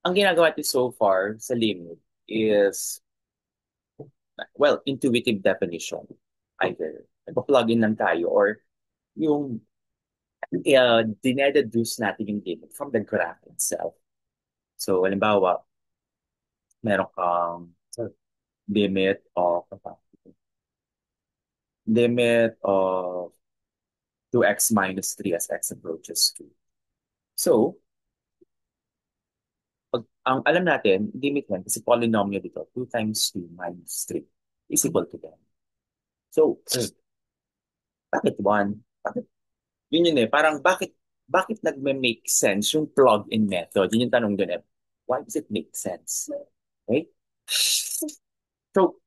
Ang ginagawa natin so far sa limit is, well, intuitive definition. Either nagpa-plug in lang tayo or yung dinededuce natin yung limit from the graph itself. So, halimbawa, meron kang limit of limit of 2x minus 3 as x approaches 2. So, ang alam natin, limit yan kasi polynomial dito, 2 times 2 minus 3 is equal to 10. So, bakit 1? Bakit? Yun eh. Parang bakit nagme-make sense yung plug-in method? Yun yung tanong dun eh. Why does it make sense? Okay? So,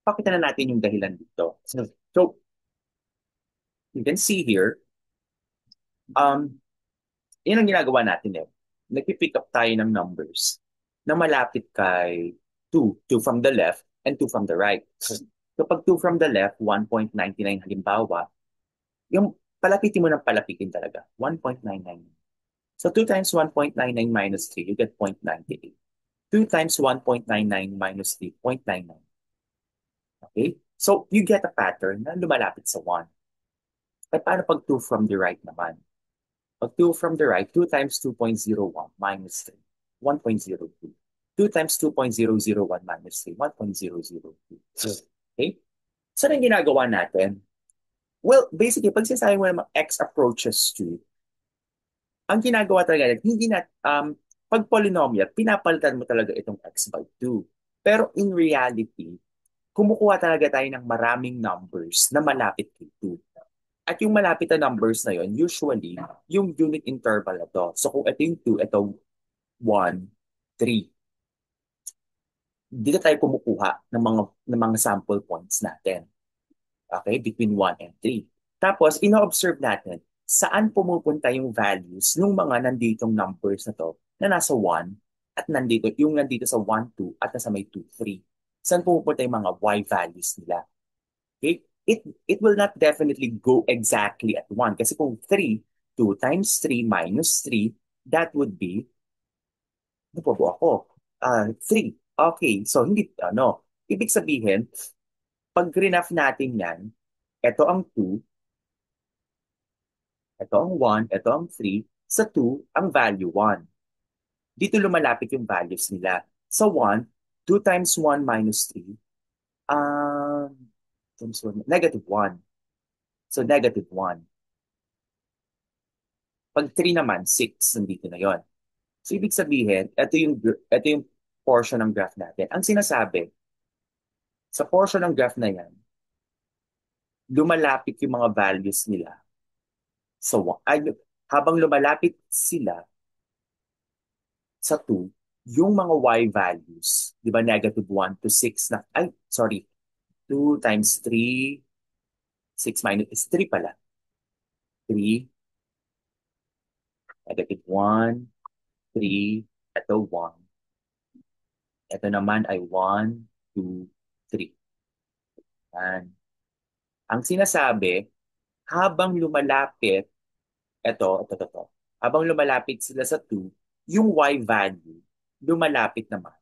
pakita na natin yung dahilan dito. So, you can see here, um, yun ang ginagawa natin eh. Nagpipick up tayo ng numbers na malapit kay 2. 2 from the left and 2 from the right. So pag 2 from the left, 1.99 halimbawa, yung palapitin mo ng palapitin talaga, 1.99. So 2 times 1.99 minus 3, you get 0.98. 2 times 1.99 minus 3, 0.99. Okay? So you get a pattern na lumalapit sa 1. At paano pag 2 from the right naman? Pag 2 from the right, 2 times 2.01 minus 3, 1.02. 2 times 2.001 minus 3, 1.002. Okay? So, ano yung ginagawa natin? Well, basically, pag sinasabi mo naman x approaches to, ang ginagawa talaga, hindi na, pag polynomial, pinapalitan mo talaga itong x by 2. Pero in reality, kumukuha talaga tayo ng maraming numbers na malapit kay 2. At yung malapit na numbers na yon usually, yung unit interval na to. So kung ito yung 2, ito 1, 3. Dito tayo kumukuha ng mga sample points natin. Okay? Between 1 and 3. Tapos, ino-observe natin saan pumupunta yung values ng mga nanditong numbers na to na nasa 1 at nandito sa 1, 2 at nasa may 2, 3. Saan pumupunta yung mga y values nila? Okay? It will not definitely go exactly at 1. Kasi kung 3, 2 times 3 minus 3, that would be, ano po ako? 3. Okay, so hindi, ibig sabihin, pag grinaph natin yan, ito ang 2, ito ang 1, ito ang 3, sa 2, ang value 1. Dito lumalapit yung values nila. Sa 1, 2 times 1 minus 3, um, times 1, negative 1. So, negative 1. Pag 3 naman, 6, nandito na yon. So, ibig sabihin, ito yung portion ng graph natin. Ang sinasabi, sa portion ng graph na yan, lumalapit yung mga values nila. So, habang lumalapit sila sa 2, yung mga y values, di ba negative 1 to 6 na, ay, sorry, 2 times 3, 6 minus, is 3 pala. 3, negative 1, 3, ito 1. Ito naman ay 1, 2, 3. Yan. Ang sinasabi, habang lumalapit, ito, habang lumalapit sila sa 2, yung y value, lumalapit naman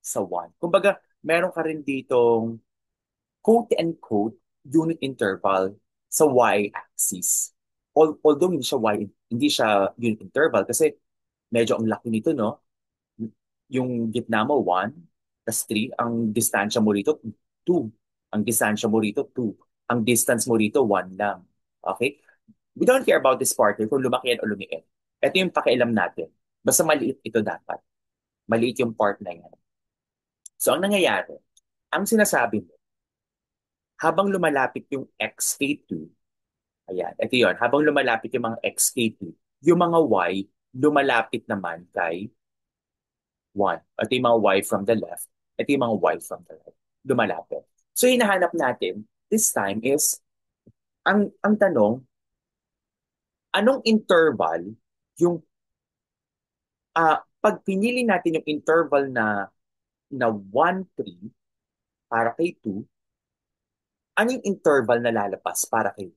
sa 1. Kumbaga, meron ka rin ditong quote-and-quote unit interval sa y-axis. Although hindi siya unit interval kasi medyo ang laki nito, no? Yung gitna mo, 1, tas 3. Ang distansya mo rito, 2. Ang distansya mo rito, 2. Ang distance mo rito, 1 lang. Okay? We don't care about this part kung lumaki yan o lumiit. Ito yung pakialam natin. Basta maliit ito dapat. Maliit yung part na yan. So, ang nangyayari, ang sinasabi mo, habang lumalapit yung XK2, ayan, ito yun, habang lumalapit yung mga XK2, yung mga Y, lumalapit naman kay 1. Ito yung mga Y from the left, ito yung mga Y from the right. Lumalapit. So, hinahanap natin, this time is, ang tanong, anong interval yung, pag pinili natin yung interval na 1, 3, para kay 2, ano yung interval na lalabas para kay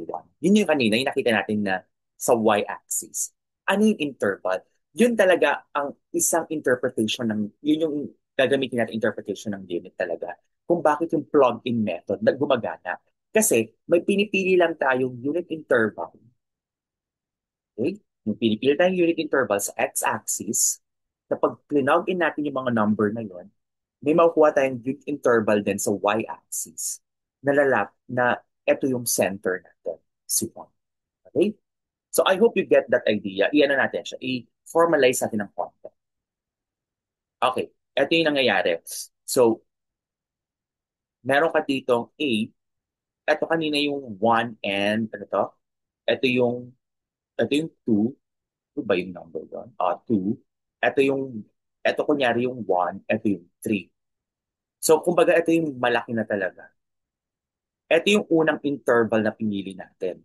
1? Yun yung kanina, yung nakita natin na sa y-axis. Ano yung interval? Yun talaga ang isang interpretation yun yung gagamitin natin interpretation ng limit talaga. Kung bakit yung plug-in method na gumagana. Kasi may pinipili lang tayong unit interval. Okay? Yung pinipili tayong unit interval sa x-axis, kapag plug in natin yung mga number na yon, may makukuha tayong unit interval din sa y-axis na na ito yung center natin, si 1. Okay? So I hope you get that idea. Iyan na natin siya. I-formalize natin ng konti. Okay, ito yung nangyayari. So, meron ka ditong A. Ito kanina yung 1 and, ano to? Ito yung, ito yung 2. 2 ba yung number doon? 2. Ito kunyari yung 1. Ito yung 3. So, kumbaga, ito yung malaki na talaga. Ito yung unang interval na pinili natin.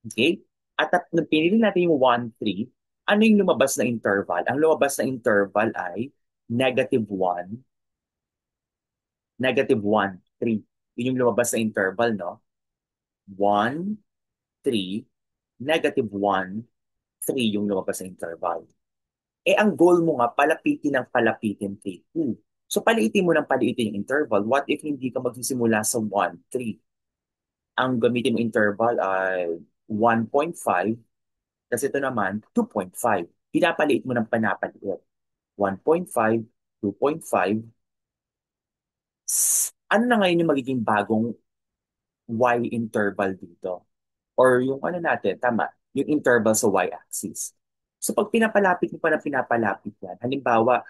Okay? At nung pinili natin yung 1, 3, ano yung lumabas na interval? Ang lumabas na interval ay -1, -1, 3. Yun yung lumabas na interval, no? 1, 3, -1, 3 yung lumabas na interval. Eh, ang goal mo nga, palapitin ng palapitin kay 2. So, paliitin mo ng paliitin yung interval. What if hindi ka magsisimula sa 1, 3? Ang gamitin mo interval ay 1.5, kasi ito naman, 2.5. Pinapaliit mo ng panapaliit. 1.5, 2.5. Ano na ngayon yung magiging bagong y interval dito? Or yung ano natin, tama, yung interval sa y-axis. So pag pinapalapit mo pa na pinapalapit yan, halimbawa,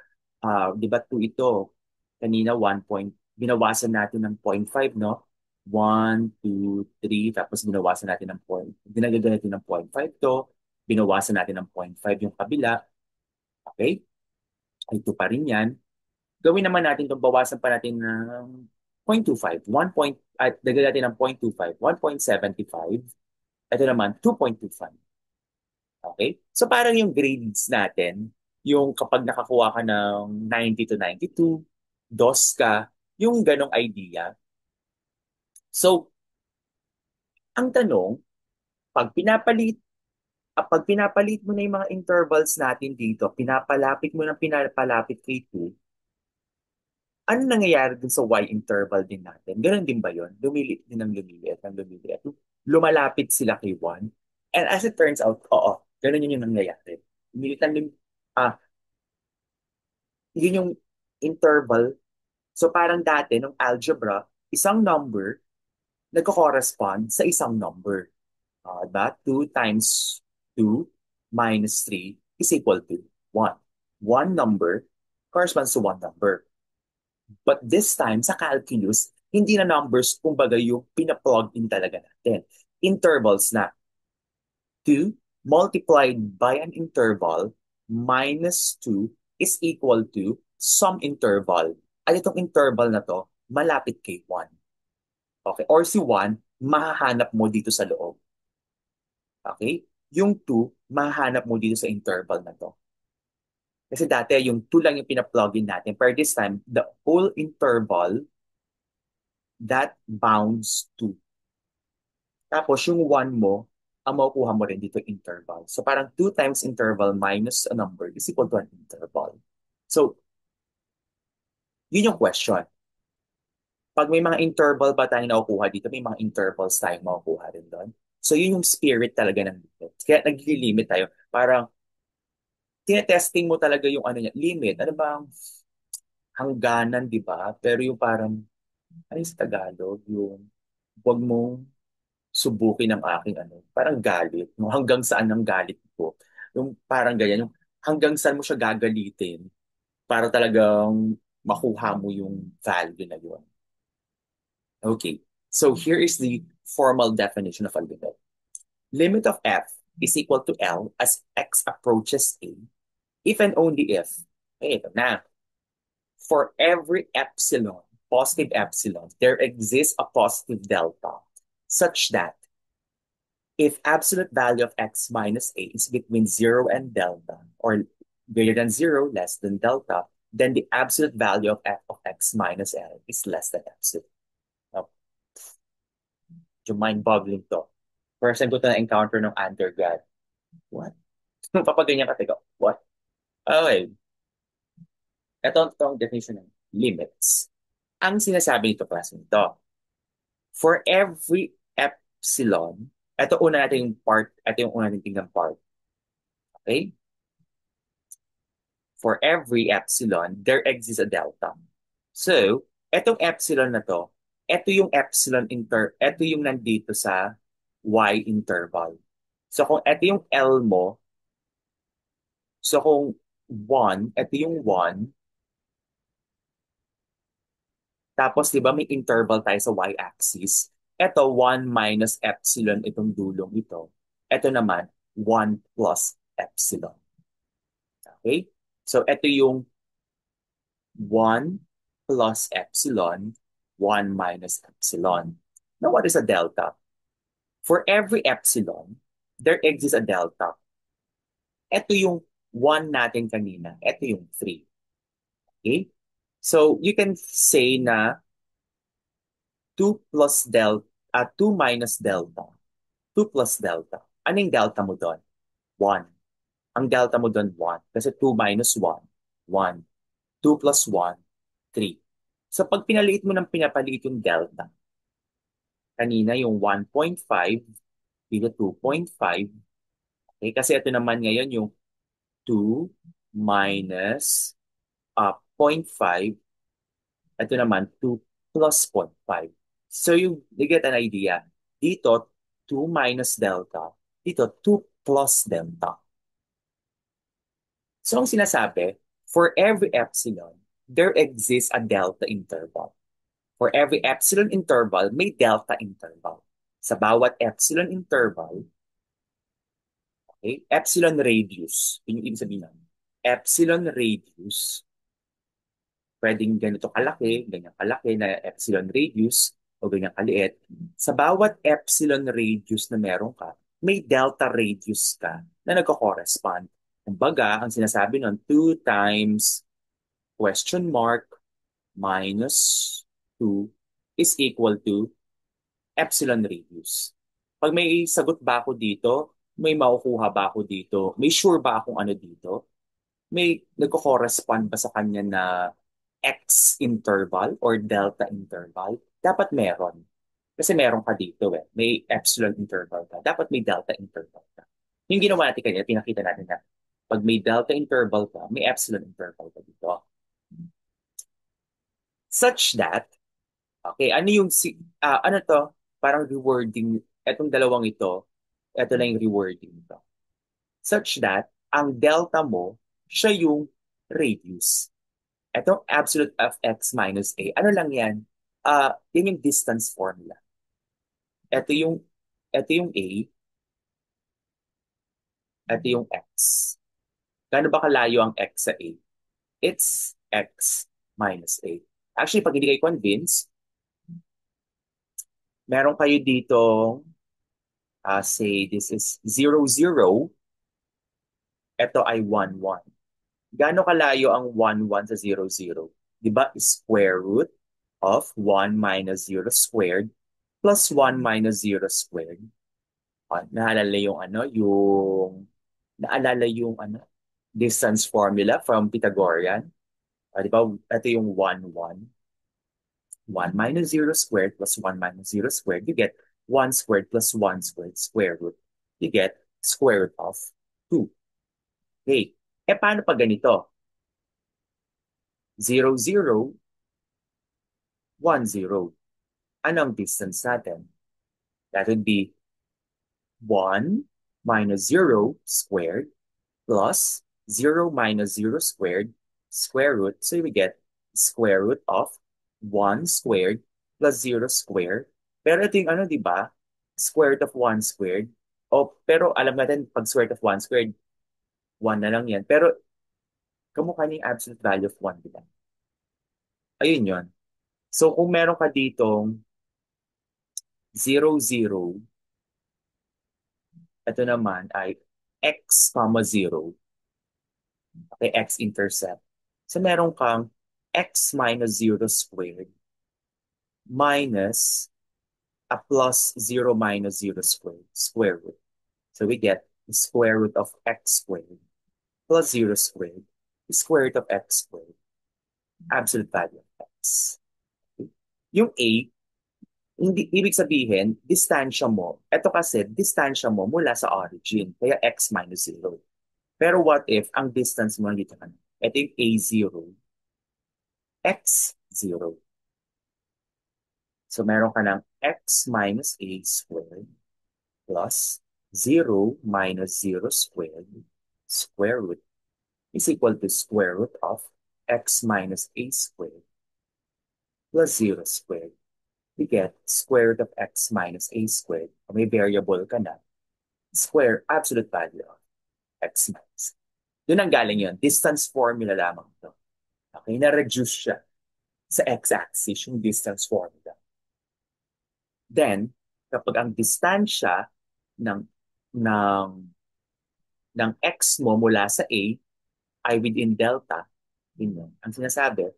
di ba 2 ito, kanina 1 point, binawasan natin ng 0.5, no? 1, 2, 3, tapos binawasan natin ng point, dinagdagan natin ng 0.5 to, binawasan natin ng 0.5 yung kabila, okay? Ay, 2 pa rin yan. Gawin naman natin itong bawasan pa natin ng 0.25, 1 point, at dagdagan natin ng 0.25, 1.75, ito naman, 2.25. Okay? So parang yung grades natin, yung kapag nakakuha ka ng 90 to 92, DOS ka, yung ganong idea. So, ang tanong, pag pinapalit mo na yung mga intervals natin dito, pinapalapit mo ng pinapalapit kay 2, ano nangyayari dun sa y interval din natin? Ganon din ba yun? Lumilit din ng lumiliit, ng lumiliit. Lumalapit sila kay 1. And as it turns out, oo, ganon yun yung nangyayari. Lumilit ng yun yung interval. So parang dati, nung algebra, isang number nagko-correspond sa isang number. That 2 times 2 minus 3 is equal to 1. One number corresponds to one number. But this time, sa calculus, hindi na numbers, kumbaga yung pina-plug in talaga natin. Intervals na. 2 multiplied by an interval minus 2 is equal to some interval. At itong interval na to, malapit kay 1. Okay? Or si 1, mahahanap mo dito sa loob. Okay? Yung 2, mahahanap mo dito sa interval na to. Kasi dati, yung 2 lang yung pina-plug in natin. Pero this time, the whole interval that bounds to. Tapos yung 1 mo, ang makukuha mo rin dito interval. So parang 2 times interval minus a number is equal to an interval. So, yun yung question. Pag may mga interval ba tayong nakukuha dito, may mga intervals tayong makukuha rin doon. So, yun yung spirit talaga ng limit. Kaya nagli-limit tayo. Parang, tinetesting mo talaga yung ano niya, limit. Ano bang hangganan, di ba? Pero yung parang, ano yung sa Tagalog? Yung, wag mong subukin ang aking ano, parang galit. No? Hanggang saan ang galit ko. Yung parang ganyan, yung hanggang saan mo siya gagalitin para talagang makuha mo yung value na yun. Okay, so here is the formal definition of a limit. Limit of f is equal to L as x approaches A if and only if, okay, ito na, for every epsilon, positive epsilon, there exists a positive delta such that if absolute value of x minus a is between 0 and delta, or greater than 0, less than delta, then the absolute value of f of x minus l is less than epsilon. Now, yung mind-boggling to. First time ko ito na-encounter ng undergrad. What? Papaganyan ka, teka, what? Okay, ito ang definition ng limits. Ang sinasabi nito, klase nito, for every epsilon, ito una natin yung part, ito yung una natin tingnan part. Okay? For every epsilon, there exists a delta. So, etong epsilon na to, ito yung nandito sa y interval. So, kung ito yung L mo, so kung 1, ito yung 1, tapos 'di ba may interval tayo sa y-axis, ito 1 minus epsilon itong dulong ito. Ito naman, 1 plus epsilon. Okay? So, ito yung 1 plus epsilon, 1 minus epsilon. Now, what is a delta? For every epsilon, there exists a delta. Ito yung 1 natin kanina. Ito yung 3. Okay? So, you can say na 2 plus delta, 2 minus delta. 2 plus delta. Anong delta mo doon? 1. Ang delta mo doon, 1. Kasi 2 minus 1, 1. 2 plus 1, 3. So pag pinaliit mo ng pinapaliit yung delta, kanina yung 1.5, dito 2.5, okay? Kasi ito naman ngayon yung 2 minus 0.5, ito naman 2 plus 0.5. So you get an idea. Dito, 2 minus delta. Dito, 2 plus delta. So ang sinasabi, for every epsilon, there exists a delta interval. For every epsilon interval, may delta interval. Sa bawat epsilon interval, okay, epsilon radius, yun yung ibig sabihin nun. Epsilon radius, pwedeng ganito kalaki, ganyan kalaki na epsilon radius, o ganyan kaliit. Sa bawat epsilon radius na meron ka, may delta radius ka na nagko-correspond. Kumbaga, ang sinasabi nun, 2 times question mark minus 2 is equal to epsilon radius. Pag may sagot ba ako dito, may makukuha ba ako dito, may sure ba akong ano dito, may nagko-correspond ba sa kanya na X interval or delta interval? Dapat meron. Kasi meron ka dito eh. May epsilon interval ka. Dapat may delta interval ka. Yung ginawa natin kanina, pinakita natin na pag may delta interval ka, may epsilon interval ka dito. Such that, okay, ano yung, ano to? Parang rewarding, etong dalawang ito na yung rewarding ito. Such that, ang delta mo, siya yung radius. Itong absolute of x minus a, ano lang yan? Yan yung distance formula. Ito yung, ito yung a, ito yung x. Gaano ba kalayo ang x sa a? It's x minus a. Actually, pag hindi kayo convinced, meron kayo dito, say this is 0, 0, ito ay 1, 1. Gaano kalayo ang 1, 1 sa 0, 0? Di ba? Square root of 1 minus 0 squared plus 1 minus 0 squared. Naalala yung distance formula from Pythagorean. Di ba? Ito yung 1, 1. 1 minus 0 squared plus 1 minus 0 squared. You get 1 squared plus 1 squared square root. You get square root of 2. Okay. Paano pag ganito? 0, 0, 1, 0. Anong distance natin? That would be 1 minus 0 squared plus 0 minus 0 squared square root. So we get square root of 1 squared plus 0 squared. Pero ito yung di ba? Square root of 1 squared. Pero alam natin, pag square root of 1 squared, 1 na lang yan. Pero kamukha niya yung absolute value of 1, di ba? Ayun yun. So kung meron ka ditong 0, 0, ito naman ay x, 0. Okay, x-intercept. So meron kang x minus 0 squared minus a plus 0 minus 0 squared, square root. So we get the square root of x squared plus 0 squared, the square root of x squared, absolute value of x. Okay? Yung a, hindi, ibig sabihin, distansya mo. Ito kasi, distansya mo mula sa origin. Kaya x minus 0. Pero what if ang distance mo dito ka na? Ito yung a0, x0. So meron ka ng x minus a squared plus 0 minus 0 squared square root is equal to square root of x minus a squared plus 0 squared. We get square root of x minus a squared. May variable ka na. Square absolute value of x minus. Doon ang galing yun. Distance formula lamang ito. Okay, na-reduce siya sa x-axis, yung distance formula. Then, kapag ang distansya ng ng ng x mo mula sa A ay within delta, yun yun. Ang sinasabi,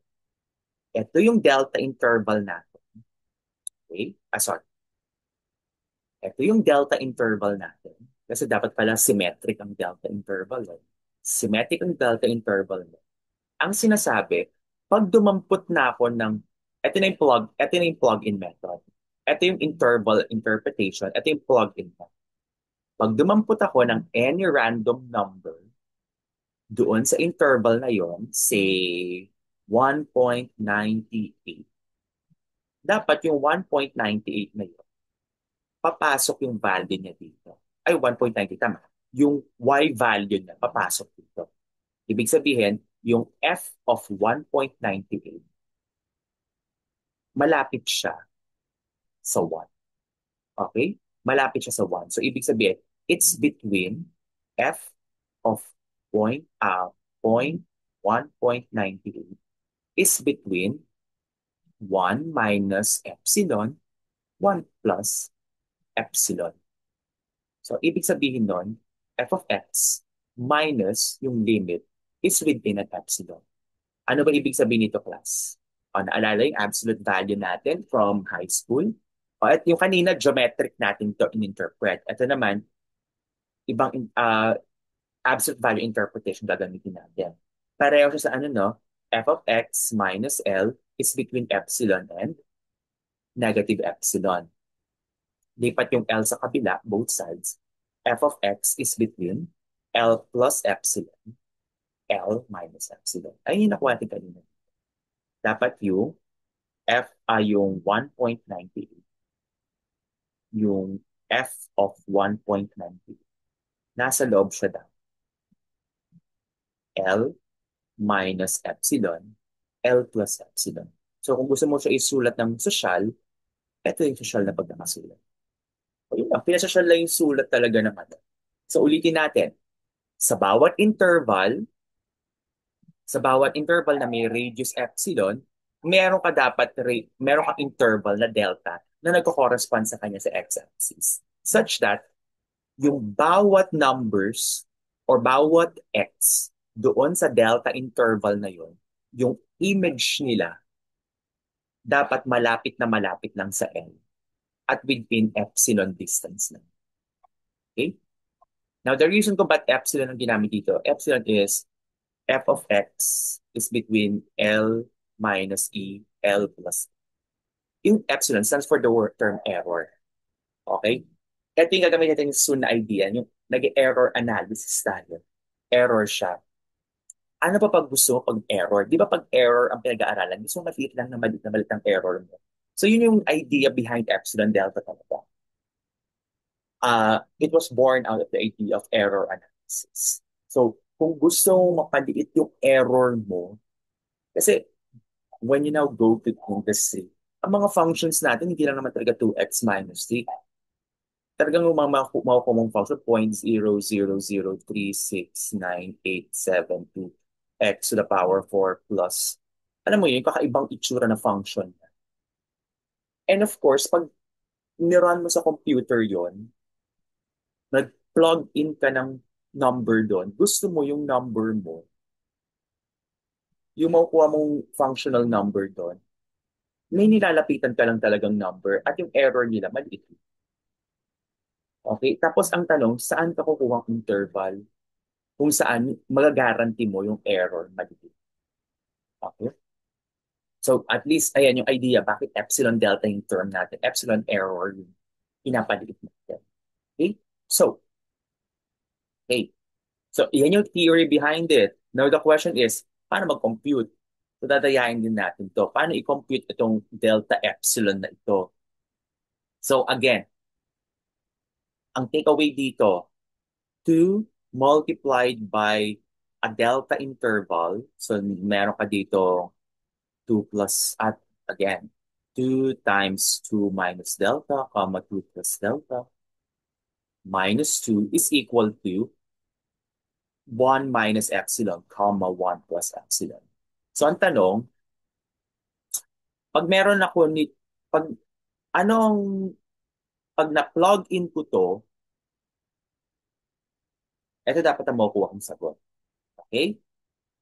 ito yung delta interval natin. Okay? Sorry. Ito yung delta interval natin. Kasi dapat pala symmetric ang delta interval. Eh. Symmetric ang delta interval mo. Ang sinasabi, pag dumampot na ako ng, ito na yung plug-in method. Ito yung interval interpretation. Ito yung plug-in method. Pag dumampot ako ng any random number doon sa interval na yon, say 1.98, dapat yung 1.98 na yon, papasok yung value niya dito. Ay, 1.98, tama. Yung y value niya, papasok dito. Ibig sabihin, yung f of 1.98, malapit siya sa 1. Okay? Malapit siya sa 1. So, ibig sabihin, it's between f of point 1.98 is between 1 minus epsilon, 1 plus epsilon. So, ibig sabihin nun, f of x minus yung limit is within an epsilon. Ano ba ibig sabihin nito, class? O, naalala yung absolute value natin from high school? O, at yung kanina, geometric natin to in-interpret. Ito naman, ibang absolute value interpretation gagamitin natin. Pareho siya sa ano, no? F of x minus L is between epsilon and negative epsilon. Lipat yung L sa kabila, both sides. F of x is between L plus epsilon, L minus epsilon. Ayun yung nakuha natin kanina. Dapat yung F ay yung 1.98. Yung F of 1.98. Nasa loob siya daw. L minus epsilon, L plus epsilon. So kung gusto mo siya isulat ng sosyal, ito yung sosyal na pagkakasulat. O yun lang, pinasosyal lang yung sulat talaga ng ano. So ulitin natin, sa bawat interval, na may radius epsilon, meron ka interval na delta na nagko-correspond sa kanya sa x-axis. Such that, yung bawat numbers or bawat x doon sa delta interval na yon, yung image nila dapat malapit na malapit lang sa L at within epsilon distance na. Okay? Now, the reason kung ba't epsilon ang ginamit dito, epsilon is f of x is between L minus E, L plus E. Yung epsilon stands for the word term error. Okay? Ito yung gagamitin natin yung soon na idea, yung nag-error analysis tayo. Error siya. Ano pa pag gusto mo pag error? Di ba pag error ang pinag-aaralan, gusto mo maliit lang na malit ang error mo. So yun yung idea behind epsilon delta talaga. It was born out of the idea of error analysis. So kung gusto mo mapaliit yung error mo, kasi when you now go to industry, ang mga functions natin, hindi lang naman talaga 2x minus 3. Talagang yung mga makukuha mong function, 0.0036987 x to the power 4 plus, alam mo yun, kakaibang itsura na function. And of course, pag niran mo sa computer yon, nag-plug in ka ng number doon, gusto mo yung number mo, yung makukuha mong functional number doon, may nilalapitan ka lang talagang number at yung error nila maliit. Okay? Tapos ang tanong, saan ka kukuha ang interval kung saan magagaranti mo yung error magiging? Okay? So at least, ayan yung idea, bakit epsilon delta yung term natin. Epsilon error yung pinapaliit natin. Okay? So, okay. So, yan yung theory behind it. Now, the question is, paano mag-compute? So, dadayain din natin to. Paano i-compute itong delta epsilon na ito? So, again, ang takeaway dito, 2 multiplied by a delta interval. So, meron ka dito 2 plus, at again, 2 times 2 minus delta, comma 2 plus delta, minus 2 is equal to 1 minus epsilon, comma 1 plus epsilon. So, ang tanong, pag meron ako ni, pag, anong, pag na-plug in ko to, ito dapat ang makukuha kong sagot. Okay?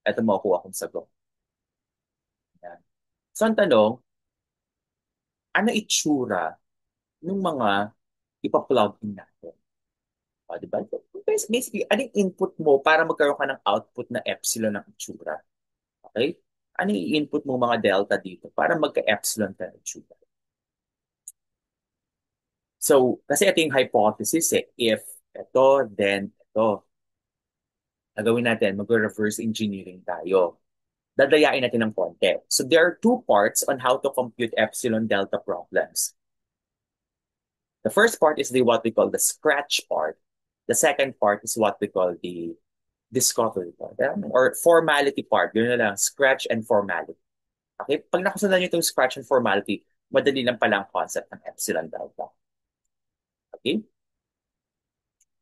Ito makukuha kong sagot. Yan. So, ang tanong, ano itsura ng mga ipa-plug in natin? O, diba? Basically, anong input mo para magkaroon ka ng output na epsilon ng itsura? Okay? Ano i-input mo mga delta dito para magka-epsilon ka ng itsura? So, kasi ito yung hypothesis eh. If ito, then ito. Gagawin natin, mag-reverse engineering tayo. Dadayain natin ng konti. So there are two parts on how to compute epsilon delta problems. The first part is what we call the scratch part. The second part is what we call the discovery part. Or formality part. Yun na lang, scratch and formality. Okay? Pag nakasundan nyo itong scratch and formality, madali lang pala ang concept ng epsilon delta. Okay?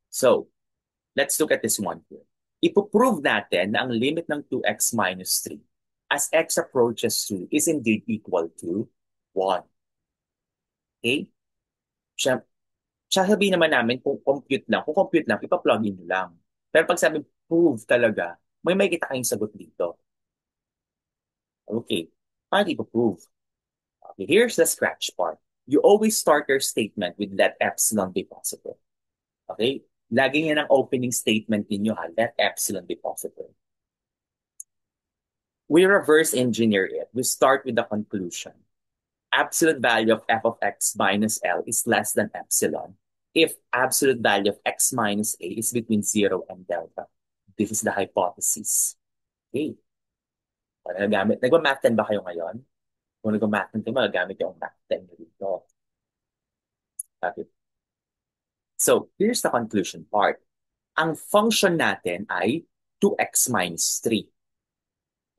So, let's look at this one here. Ipoprove natin na ang limit ng 2x minus 3 as x approaches 2 is indeed equal to 1. Okay? Sasabihin naman namin kung compute lang, ipa-plug in nyo lang. Pero pag sabi prove talaga, may kita kayong sagot dito. Okay. Paano ipo-prove? Okay, here's the scratch part. You always start your statement with let epsilon be positive. Okay? Lagi yan ang opening statement ninyo ha. Let epsilon be positive. We reverse engineer it. We start with the conclusion. Absolute value of f of x minus L is less than epsilon if absolute value of x minus A is between 0 and delta. This is the hypothesis. Okay. Nagma-math 10 ba kayo ngayon? Kung nagma-math 10 kayo, magagamit yung math 10 dito. Okay. So, here's the conclusion part. Ang function natin ay 2x minus 3.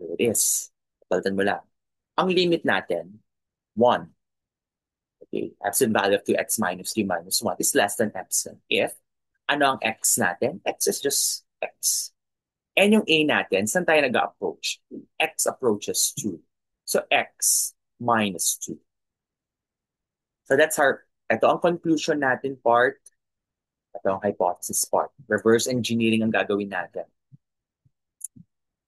Here it is. Palitan mo lang. Ang limit natin, 1. Okay, absolute value of 2x minus 3 minus 1 is less than epsilon. If, ano ang x natin? X is just x. And yung a natin, saan tayo nag-approach? X approaches 2. So, x minus 2. So, ito ang conclusion natin part. Ito ang hypothesis part. Reverse engineering ang gagawin natin.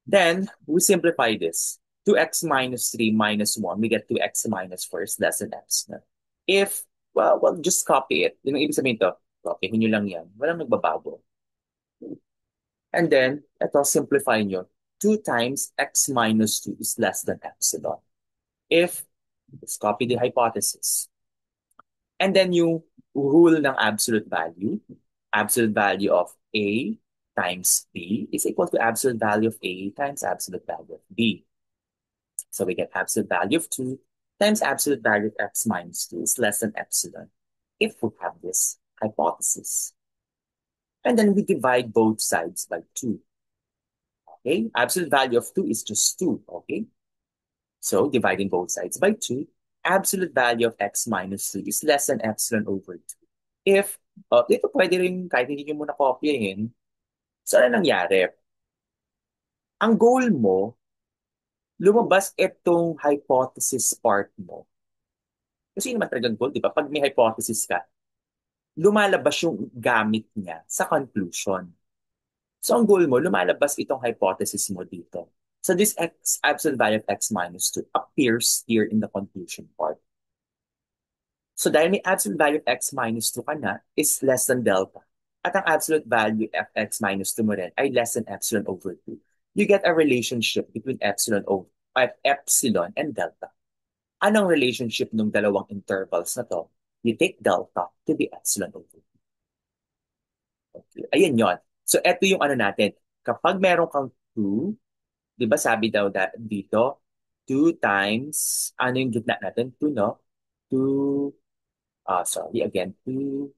Then, we simplify this. 2x minus 3 minus 1, we get 2x minus 4 is less than epsilon. If, well, just copy it. Yung ibig sabihin to, copy nyo lang yan. Walang nagbabago. And then, ito, simplify nyo. 2 times x minus 2 is less than epsilon. If, let's copy the hypothesis. And then yung rule ng absolute value of A times B is equal to absolute value of A times absolute value of B. So we get absolute value of 2 times absolute value of x minus 2 is less than epsilon if we have this hypothesis. And then we divide both sides by 2. Okay, absolute value of 2 is just 2. Okay, so dividing both sides by 2, absolute value of x minus 2 is less than epsilon over 2. If, dito pwede rin, kahit hindi nyo muna kopyahin, so ano nangyari? Ang goal mo, lumabas itong hypothesis part mo. Kasi naman talagang goal, di ba? Pag may hypothesis ka, lumalabas yung gamit niya sa conclusion. So ang goal mo, lumalabas itong hypothesis mo dito. So this absolute value of x minus 2 appears here in the conclusion part. So dahil may absolute value of x minus 2 ka na, is less than delta. At ang absolute value of x minus 2 mo rin ay less than epsilon over 2. You get a relationship between epsilon and delta. Anong relationship ng dalawang intervals na to? You take delta to be epsilon over 2. Okay. Ayan yon. So eto yung ano natin. Kapag meron kang 2, di ba sabi daw dito, 2 times, ano yung gitna natin? 2, no? 2, sorry, again, 2,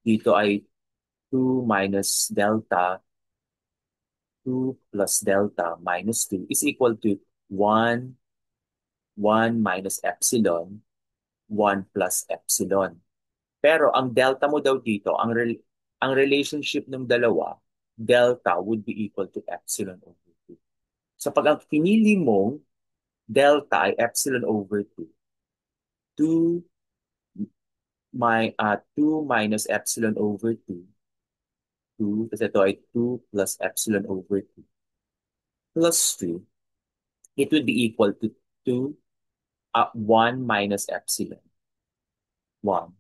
dito ay 2 minus delta, 2 plus delta minus 2 is equal to 1, 1 minus epsilon, 1 plus epsilon. Pero ang delta mo daw dito, ang relationship ng dalawa, delta would be equal to epsilon over 2. So pag ang pinili mong delta ay epsilon over 2, 2 2 minus epsilon over 2, 2, kasi ito ay 2 plus epsilon over 2, plus 2, it would be equal to 2, 1 minus epsilon, 1,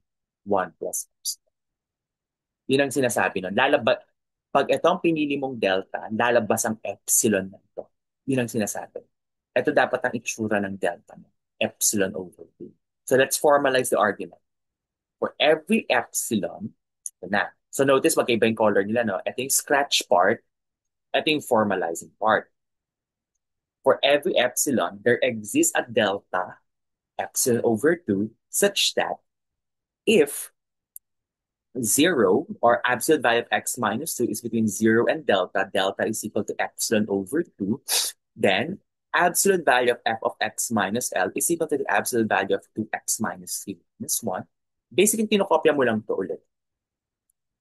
1 plus epsilon. Yun ang sinasabi nun. Pag ito ang pinili mong delta, lalabas ang epsilon na ito. Yun ang sinasabi. Ito dapat ang itsura ng delta mo. Epsilon over 2. So let's formalize the argument. For every epsilon, ito na. So notice magkaiba yung color nila, no? Ito yung scratch part, ito yung formalizing part. For every epsilon, there exists a delta, epsilon over 2, such that if 0 or absolute value of x minus 2 is between 0 and delta, delta is equal to epsilon over 2, then absolute value of f of x minus L is equal to the absolute value of 2x minus 3 minus 1. Basically, tinokopya mo lang to ulit.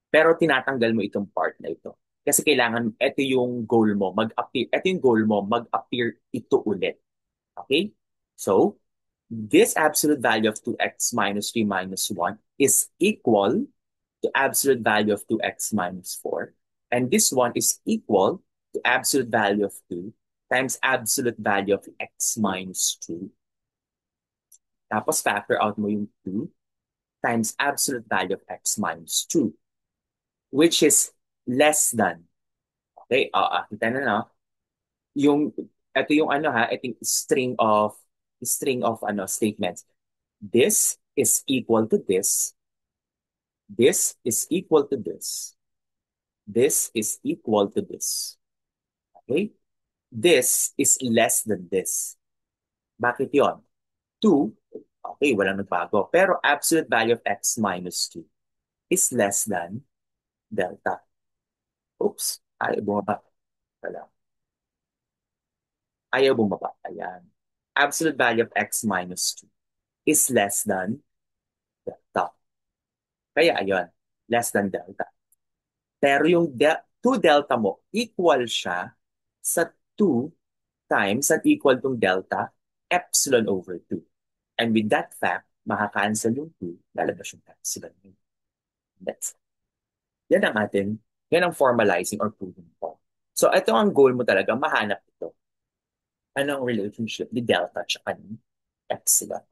Pero tinatanggal mo itong part na ito. Kasi kailangan, ito yung goal mo, mag-appear ito ulit. Okay? So, this absolute value of 2x minus 3 minus 1 is equal to absolute value of 2x minus 4. And this one is equal to absolute value of 2 times absolute value of x minus 2. Tapos factor out mo yung 2 times absolute value of x minus 2, which is less than. Okay, kita na no? Ito yung ano ha, ito yung string of statements. This is equal to this. This is equal to this. This is equal to this. Okay? This is less than this. Bakit yon? 2, okay, walang nagbago. Pero absolute value of x minus 2 is less than delta. Oops, ayaw bumaba. Wala. Ayaw bumaba. Ayan. Absolute value of x minus 2 is less than delta. Kaya ayun, less than delta. Pero yung 2 delta mo, equal siya sa 2 times at equal tong delta, epsilon over 2. And with that fact, makakancel yung 2, lalabas yung epsilon. That's yan ang atin, yan ang formalizing or proving form. So ito ang goal mo talaga, mahanap ito. Anong relationship ni delta at ni epsilon.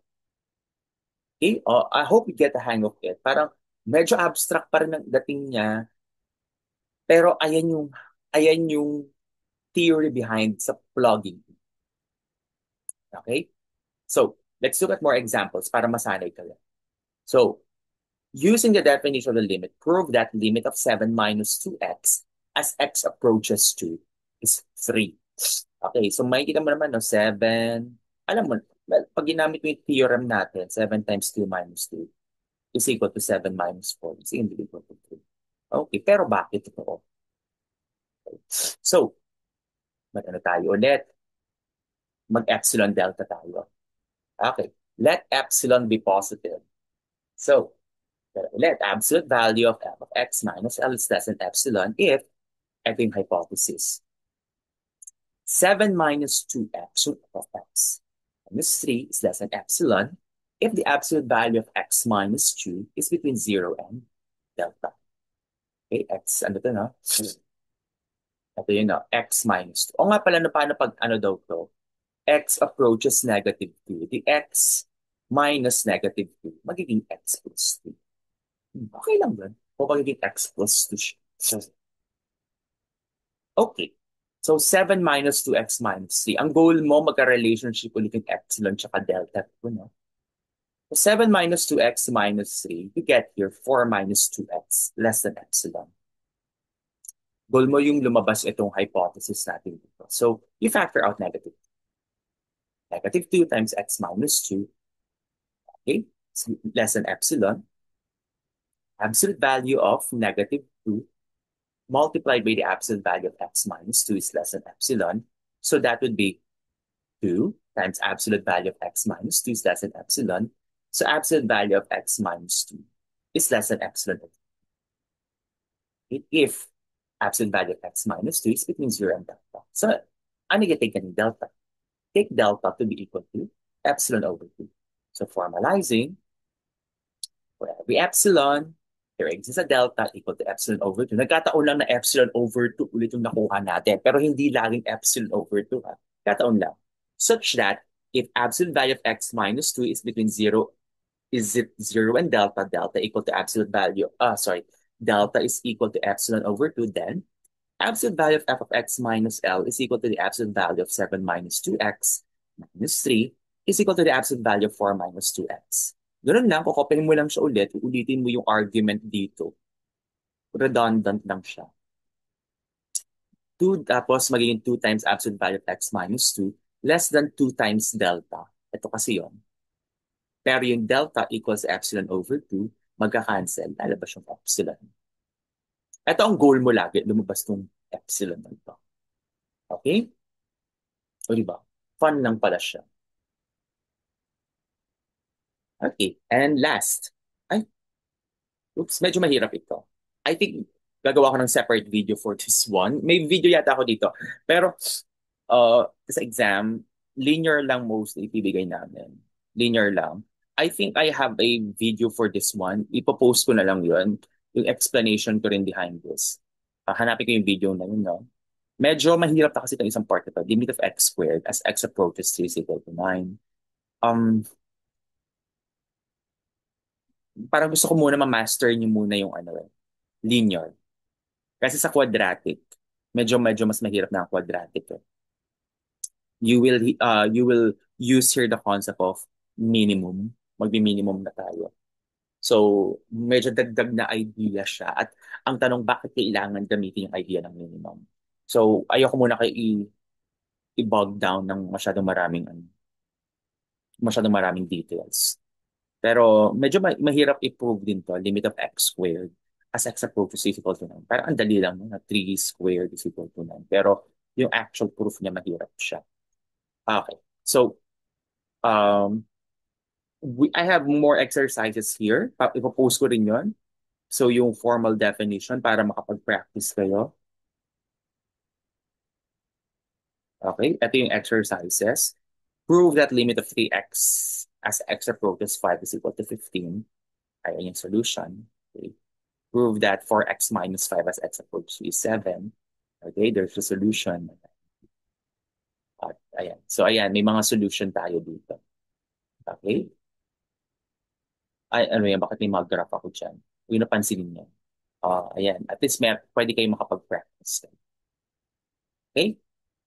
Okay? I hope you get the hang of it. Parang medyo abstract pa rin ang dating niya. Pero ayan yung theory behind sa plugging. Okay? So, let's look at more examples para masanay ka lang. So, using the definition of the limit, prove that limit of 7 minus 2x as x approaches 2 is 3. Okay, so makikita mo naman, no, 7. Alam mo, well, pag ginamit mo yung theorem natin, 7 times 2 minus 2 is equal to 7 minus 4 is equal to 3. Okay, pero bakit ito? Okay. So, mag-ano tayo ulit? Mag-epsilon delta tayo. Okay, let epsilon be positive. So, let absolute value of f of x minus L is less than epsilon if, ito yung hypothesis. 7 minus 2x root of x minus 3 is less than epsilon if the absolute value of x minus 2 is between 0 and delta. Okay, x, ano to, no? Ito yun, no? X minus 2. O nga pala, no, paano pag ano daw to? X approaches negative 2. The x minus negative 2, magiging x plus 3. Okay lang ba? O magiging x plus 2 siya. So, okay. So, 7 minus 2x minus 3. Ang goal mo, magka-relationship ulit yung epsilon tsaka delta. No? So, 7 minus 2x minus 3, you get here 4 minus 2x less than epsilon. Goal mo yung lumabas itong hypothesis natin dito. So, you factor out negative. Negative 2 times x minus 2, okay? It's less than epsilon. Absolute value of negative 2 multiplied by the absolute value of x minus 2 is less than epsilon. So that would be 2 times absolute value of x minus 2 is less than epsilon. So absolute value of x minus 2 is less than epsilon. If absolute value of x minus 2 is between 0 and delta. So ano yung take ng delta? Take delta to be equal to epsilon over 2. So formalizing, for every epsilon, there exists a delta equal to epsilon over 2. Nagkataon lang na epsilon over 2 ulit yung nakuha natin. Pero hindi laging epsilon over 2. Ha? Nagkataon lang. Such that if absolute value of x minus 2 is between 0, is it 0 and delta, delta equal to absolute value, delta is equal to epsilon over 2, then absolute value of f of x minus L is equal to the absolute value of 7 minus 2x minus 3 is equal to the absolute value of 4 minus 2x. Ganun lang, kukopyahin mo lang siya ulit, ulitin mo yung argument dito. Redundant lang siya. 2, tapos magiging 2 times absolute value of x minus 2 less than 2 times delta. Ito kasi yon. Pero yung delta equals epsilon over 2, magka-cancel, lalabas yung epsilon. Ito ang goal mo lagi, lumabas tong epsilon na ito. Okay? O diba? Fun lang pala siya. Okay. And last. Ay, oops, medyo mahirap ito. I think gagawa ko ng separate video for this one. May video yata ako dito. Pero sa exam, linear lang mostly ibibigay namin. Linear lang. I think I have a video for this one. Ipopost ko na lang yun. Yung explanation ko rin behind this. Hanapin ko yung video na yun, no? Medyo mahirap na kasi itong isang part ito. Limit of x squared as x approaches 3 is equal to 9. Parang gusto ko muna ma-master niyo muna yung linear. Kasi sa quadratic, medyo mas mahirap na ang quadratic. Eh. You will use here the concept of minimum. Magbi-minimum na tayo. So, medyo dagdag na idea siya. At ang tanong, bakit kailangan gamitin yung idea ng minimum? So, ayoko muna kayo i-bog down ng masyadong maraming details. Pero medyo mahirap i-prove din to, limit of x squared as x approaches is equal to 9. Parang ang dali lang, na 3 squared is equal to 9. Pero yung actual proof niya mahirap siya. Okay. So, I have more exercises here. Ipopost ko rin yun. So, yung formal definition para makapag-practice kayo. Okay. Ito yung exercises. Prove that limit of 3x as x approaches 5 is equal to 15. Ayan yung solution. Okay. Prove that 4x minus 5 as x approaches is 7. Okay, there's a solution. At, ayan. So, ayan, may mga solution tayo dito. Okay? Ay, ano yan, bakit may mag graph ako dyan? Yung napansinin niyo. Ayan, at least pwede kayo makapag-practice. Okay?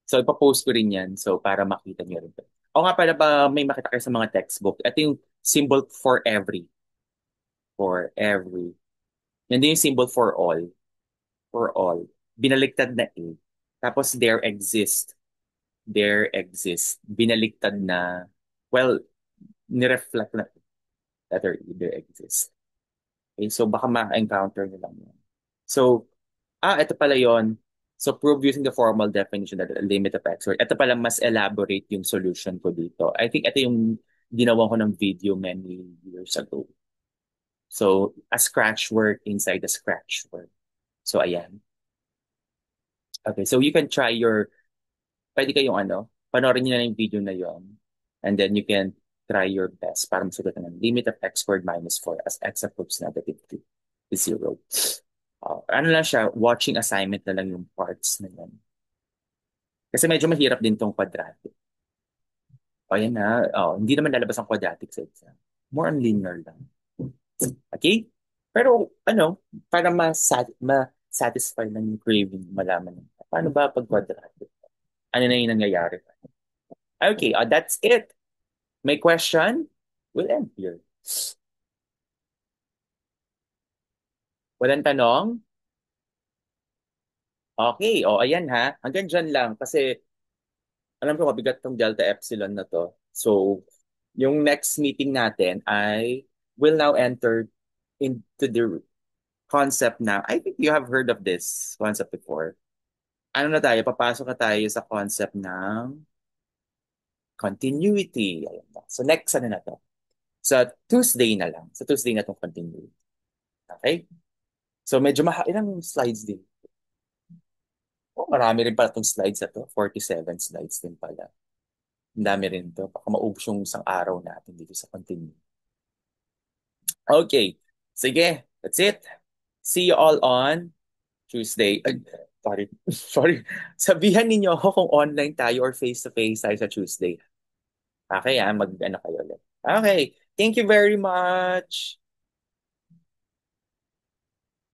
So, ipapost ko rin yan so para makita niyo rin. O nga pala ba may makita kayo sa mga textbook? Ito yung symbol for every. For every. Yan din yung symbol for all. For all. Binaliktad na A. Tapos there exist. There exist. Binaliktad na, well, nireflect na letter E, there exist. Okay, so baka ma-encounter nyo lang yun. So, ito pala yon. So, prove using the formal definition that the limit of x. Ito pala mas elaborate yung solution ko dito. I think ito yung ginawa ko ng video many years ago. So, a scratch word inside the scratch word. So, ayan. Okay, so you can try pwede kayong panoorin nyo na yung video na yon. And then you can try your best para masagutan ng limit of x squared minus 4 as x approaches negative 2 is 0. Ano lang siya, watching assignment na lang yung parts na yan. Kasi medyo mahirap din tong quadratic. O yan na. Oh, hindi naman lalabas ang quadratic sa exam. More on linear lang. Okay? Pero ano, para ma-satisfy lang yung craving, malaman mo. Paano ba pag quadratic? Ano na yung nangyayari? Okay, that's it. May question? We'll end here. Walang tanong? Okay, o ayan ha. Hanggang dyan lang kasi alam ko mabigat tong Delta Epsilon na to. So, yung next meeting natin ay will now enter into the concept na, I think you have heard of this concept before. Ano na tayo? Papasok na tayo sa concept ng continuity. Ayan na. So, next ano na to? Sa Tuesday na lang. Sa Tuesday na itong continuity. Okay? So, medyo ilang slides din? Oh, marami rin pala itong slides na to. 47 slides din pala. Ang dami rin to. Baka maubos yung isang araw natin dito sa continue. Okay. Sige. That's it. See you all on Tuesday. Ay, sorry. Sorry. Sabihan ninyo ako kung online tayo or face-to-face tayo sa Tuesday. Okay, mag-ano kayo ulit. Okay. Thank you very much.